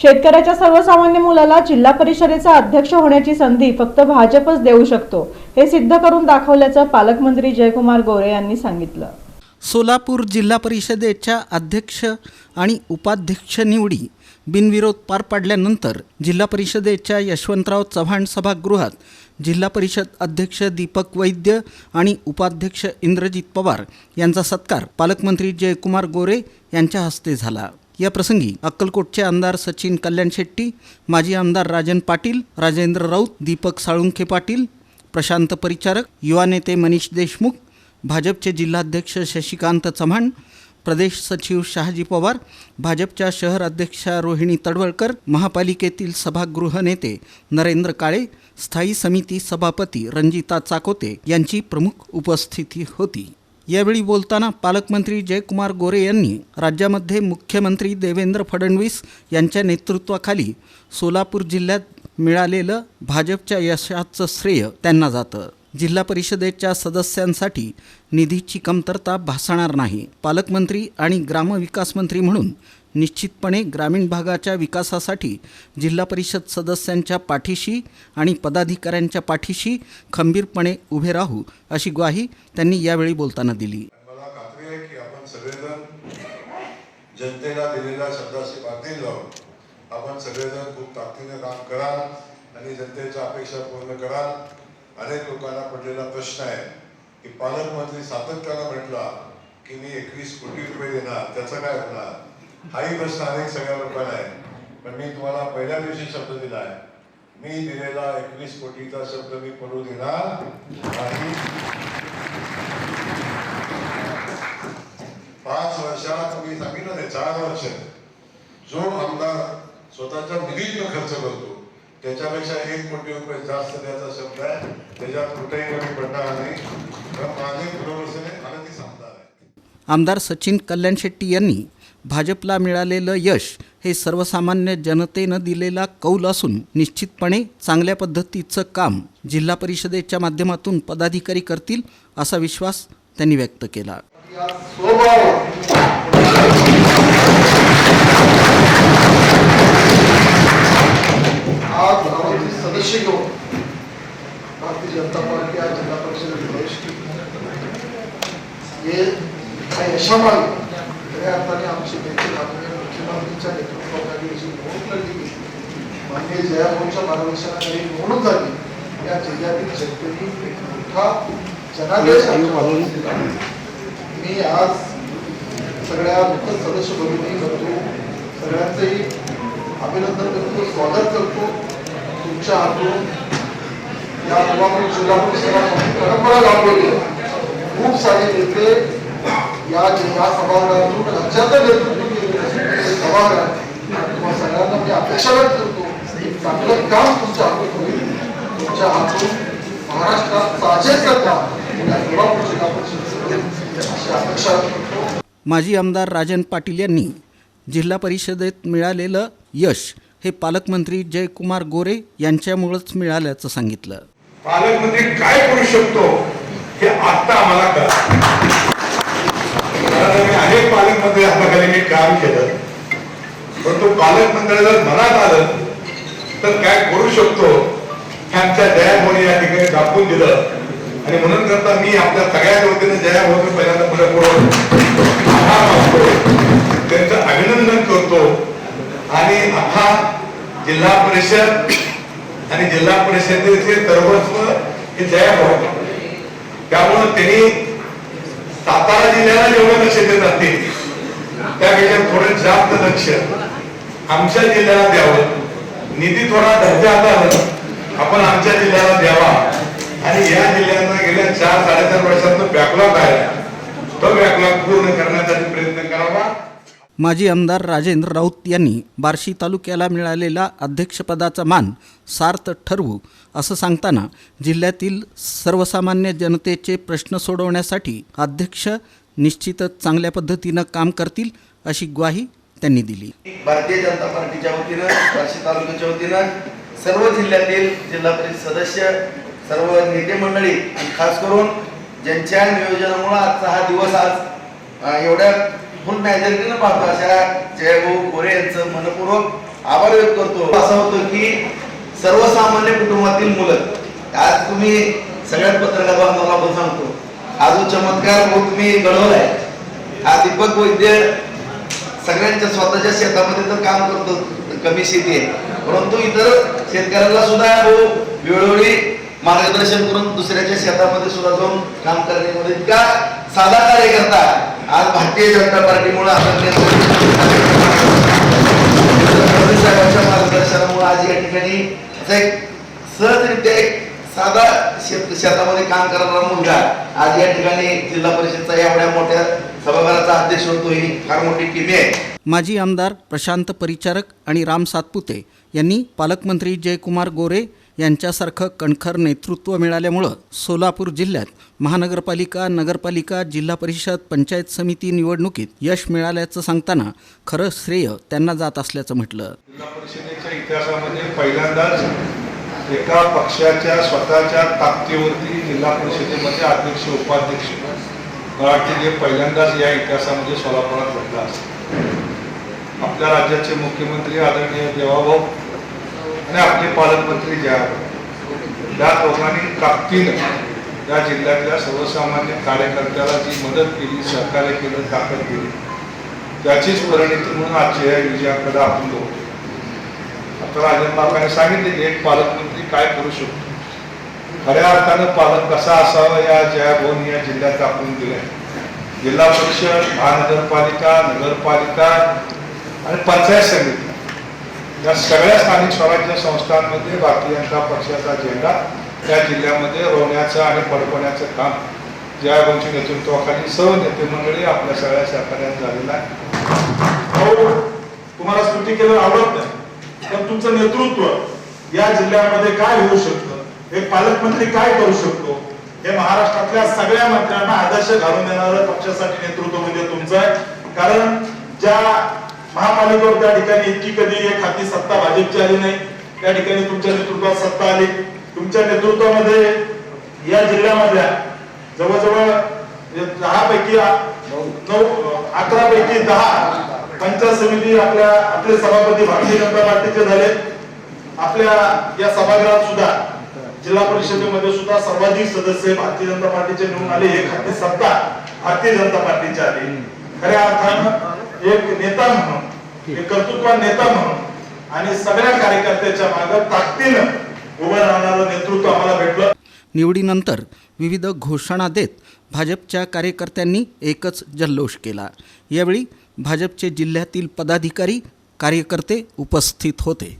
शेतकऱ्याच्या सर्वसामान्य मुलाला जिल्हा परिषदेचा अध्यक्ष होण्याची संधी फक्त भाजपच देऊ शकतो, हे सिद्ध करून दाखवल्याचं पालकमंत्री जयकुमार गोरे यांनी सांगितलं। सोलापूर जिल्हा परिषदेच्या अध्यक्ष आणि उपाध्यक्ष निवडी बिनविरोध पार पाडल्यानंतर जिल्हा परिषदेच्या यशवंतराव चव्हाण सभागृहात जिल्हा परिषद अध्यक्ष दीपक वैद्य आणि उपाध्यक्ष इंद्रजित पवार यांचा सत्कार पालकमंत्री जयकुमार गोरे यांच्या हस्ते झाला। या प्रसंगी अक्कलकोटचे आमदार सचिन कल्याण शेट्टी, माजी आमदार राजन पाटील, राजेंद्र राऊत, दीपक साळुंखे पाटील, प्रशांत परिचारक, युवा नेते मनीष देशमुख, भाजपचे जिल्हाध्यक्ष शशिकांत चव्हाण, प्रदेश सचिव शहाजी पवार, भाजपच्या शहर अध्यक्षा रोहिणी तडवळकर, महापालिकेतील सभागृह नेते नरेंद्र काळे, स्थायी समिती सभापती रंजिता चाकोते यांची प्रमुख उपस्थिती होती। यावेळी बोलताना पालकमंत्री जयकुमार गोरे यांनी राज्यामध्ये मुख्यमंत्री देवेंद्र फडणवीस यांच्या नेतृत्वाखाली सोलापूर जिल्ह्यात मिळालेलं भाजपच्या यशाचं श्रेय त्यांना जातं। जिल्हा परिषदेच्या सदस्यांसाठी निधीची कमतरता भासणार नाही। पालकमंत्री आणि ग्रामविकास मंत्री म्हणून निश्चितपणे ग्रामीण भागाच्या विकासासाठी जिल्हा परिषद सदस्यांच्या पाठीशी आणि पदाधिकाऱ्यांच्या पाठीशी खंबीरपणे उभे राहू, अशी ग्वाही त्यांनी यावेळी बोलताना दिली। मला खात्री आहे की आपण सगळेजण जनतेला दिलेल्या शब्दाशी बांधील राहू। आपण सगळेजण खूप ताकदीने काम कराल आणि जनतेच्या अपेक्षा पूर्ण कराल। अनेक लोकांना पडलेला प्रश्न आहे की पालकमंत्री सातत्याने म्हटला की मी 21 कोटी रुपये देणार, त्याचं काय होणार, हाही प्रश्न अनेक सगळ्या लोकांना आहे। पण मी तुम्हाला पहिल्या दिवशी शब्द दिला आहे, मी दिलेला 21 कोटीचा शब्द मी पडू देणार नाही। 5 वर्षात तुम्ही सांगितलं नाही, 4 वर्ष जो आमदार स्वतःच्या निधीतून खर्च करतो त्याच्यापेक्षा 1 कोटी रुपये जास्त द्यायचा शब्द आहे, त्याच्यात कुठेही कमी पडणार नाही। माझे पूर्ववर्षाने आनंदी सांगणार आहे। आमदार सचिन कल्याण शेट्टी यांनी भाजपला मिळालेलं यश हे सर्वसामान्य जनतेनं दिलेला कौल असून निश्चितपणे चांगल्या पद्धतीचं काम जिल्हा परिषदेच्या माध्यमातून पदाधिकारी करतील, असा विश्वास त्यांनी व्यक्त केला। आज सदस्य घेऊन भारतीय जनता पार्टी आज जिल्हा परिषद प्रवेश हे यशामागे खऱ्या अर्थाने आमची देखील माननीय मुख्यमंत्र्यांच्या नेतृत्वाखाली अशी निवडणूक लढली गेली, माननीय जयाभाऊंच्या मार्गदर्शनाखाली निवडणूक झाली। या जिल्ह्यातील जनतेने एक मोठा जनादेश मी आज सगळ्या नूतन सदस्य भगिनी करतो, सगळ्यांचंही अभिनंदन करतो, स्वागत करतो। तुमच्या हातून या सोलापूर जिल्हा परिषदेची परंपरा लाभलेली आहे। खूप सारे नेते या सभागृहातून राज्याचं नेतृत्व केलेले सभागृह, तुम्हा सगळ्यांना मी अपेक्षा व्यक्त करतो, चांगलं काम तुमच्या हातून होईल। तुमच्या हातून महाराष्ट्रात साजेचं काम या सोलापूर जिल्हा परिषदेचं अशी अपेक्षा व्यक्त करतो। माजी आमदार राजन पाटील यांनी जिल्हा परिषदेत मिळालेलं यश हे पालकमंत्री जयकुमार गोरे यांच्यामुळेच मिळाल्याचं सांगितलं। पालकमंत्री काय करू शकतो हे आता आम्हाला कळलं। मी अनेक पालकमंत्री हाताखाली मी काम केलं, पण तो पालकमंत्री जर मनात आलं तर काय करू शकतो हे आमच्या जयाभाऊने या ठिकाणी दाखवून दिलं। आणि म्हणून करता मी आपल्या सगळ्या वतीने जयाभाऊचं पहिल्यांदा पुढे आभार मानतो, त्यांचं अभिनंदन करतो। आणि आता जिल्हा परिषद आणि जिल्हा परिषदेचे सर्वस्व हे जयाभाऊ, त्यामुळे त्यांनी सातारा जिल्ह्याला जेवढं लक्ष देत असतील त्यापेक्षा थोडं जास्त लक्ष आमच्या जिल्ह्याला द्यावं। निधी थोडा दर्जा आपण आमच्या जिल्ह्याला द्यावा आणि या जिल्ह्यात गेल्या 4-4.5 वर्षात बॅकलॉग आहे, तो बॅकलॉग पूर्ण करण्यासाठी प्रयत्न करावा। माजी आमदार राजेंद्र राऊत यांनी बार्शी तालुक्याला मिळालेला अध्यक्षपदाचा मान सार्थ ठरवू, असं सांगताना जिल्ह्यातील सर्वसामान्य जनतेचे प्रश्न सोडवण्यासाठी अध्यक्ष निश्चितच चांगल्या पद्धतीनं काम करतील, अशी ग्वाही त्यांनी दिली। भारतीय जनता पार्टीच्या वतीनं बार्शी तालुक्याच्या वतीनं सर्व जिल्ह्यातील जिल्हा परिषद सदस्य, सर्व नेते मंडळी आणि खास करून ज्यांच्या नियोजनामुळे आजचा हा दिवस आज एवढ्या फुल मेजॉरिटीनं पाहतो अशा जयभाऊ गोरे यांचं मनपूर्वक आभार व्यक्त करतो. असं होतं की सर्वसामान्य कुटुंबातील मुलं आज तुम्ही सगळ्यात पत्रकार बांधवांना पण सांगतो हा जो चमत्कार तुम्ही घडवलाय हा दीपक वैद्य सगळ्यांच्या स्वतःच्या शेतामध्ये तर काम करतो, कमी शेती आहे, परंतु इतर शेतकऱ्यांना सुद्धा वेळोवेळी मार्गदर्शन करून दुसऱ्याच्या शेतामध्ये सुद्धा जाऊन काम करण्यामध्ये इतका साधा कार्यकर्ता आज भारतीय जनता पार्टीमुळे साहेबांच्या मार्गदर्शनामुळे आज या ठिकाणी असा एक सहजरित्या एक साधा शेतामध्ये काम करणारा मुलगा आज या ठिकाणी जिल्हा परिषदचा एवढ्या मोठ्या सभागृहाचा अध्यक्ष होतो, ही फार मोठी किमी आहे. माजी आमदार प्रशांत परिचारक आणि राम सातपुते यांनी पालकमंत्री जयकुमार गोरे यांच्यासारखं कणखर नेतृत्व मिळाल्यामुळं सोलापूर जिल्ह्यात महानगरपालिका, नगरपालिका, जिल्हा परिषद, पंचायत समिती निवडणुकीत यश मिळाल्याचं सांगताना खरं श्रेय त्यांना जात असल्याचं म्हटलं. जिल्हा परिषदेच्या इतिहासामध्ये पहिल्यांदाच एका पक्षाच्या स्वतःच्या ताकदीवरती जिल्हा परिषदेमध्ये अध्यक्ष उपाध्यक्ष मला वाटते हे पहिल्यांदाच या इतिहासामध्ये सोलापुरात घडलं असेल. आपल्या राज्याचे मुख्यमंत्री आदरणीय देवाभाऊ आणि आपले पालकमंत्री ज्या त्या दोघांनी ताकदीनं या जिल्ह्यातल्या सर्वसामान्य कार्यकर्त्याला जी मदत केली, सहकार्य केलं, ताकद केली, त्याचीच परिणिती म्हणून आजच्या या विजयाकडे आपण बघतो. आता राजन बाबांनी सांगितले की एक पालकमंत्री काय करू शकतो, खऱ्या अर्थानं पालक कसा असावा या जयाभाऊन या जिल्ह्यात दाखवून दिले. जिल्हा परिषद, महानगरपालिका, नगरपालिका आणि पंचायत समिती या सगळ्या स्थानिक स्वराज्य संस्थांमध्ये भारतीय जनता पक्षाचा झेंडा त्या जिल्ह्यामध्ये रोवण्याचं आणि फडकवण्याचं काम जयाभाऊंच्या नेतृत्वाखाली सर्व नेते मंडळी आपल्या सगळ्या सहकार्यात झालेलं आहे. तुम्हाला स्तुती केलं आवडत नाही, पण तुमचं नेतृत्व या जिल्ह्यामध्ये काय होऊ शकतं, एक पालकमंत्री काय करू शकतो, हे महाराष्ट्रातल्या सगळ्या मंत्र्यांना आदर्श घालून देणारं पक्षासाठी नेतृत्व म्हणजे तुमचं आहे. कारण ज्या महापालिकेवर त्या ठिकाणी इतकी कधी एक हाती सत्ता भाजपची आली नाही, त्या ठिकाणी तुमच्या नेतृत्वात सत्ता आली. तुमच्या नेतृत्वामध्ये या जिल्ह्यामधल्या जवळजवळ 10 पैकी 11 पैकी 10 पंचायत समिती आपले सभापती भारतीय जनता पार्टीचे झाले. आपल्या या सभागृहात सुद्धा जिल्हा परिषदेमध्ये सुद्धा सर्वाधिक सदस्य भारतीय जनता पार्टीचे निवडून आले. एक हाती सत्ता भारतीय जनता पार्टीची आली. खऱ्या अर्थानं एक नेता म्हणून, एक कर्तृत्वान नेता म्हणून आणि सगळ्या कार्यकर्त्याच्या मागे ताकदीनं उभं राहणारं नेतृत्व आम्हाला भेटलं. निवडीनंतर विविध घोषणा देत भाजपच्या कार्यकर्त्यांनी एकच जल्लोष केला. यावेळी भाजपचे जिल्ह्यातील पदाधिकारी, कार्यकर्ते उपस्थित होते.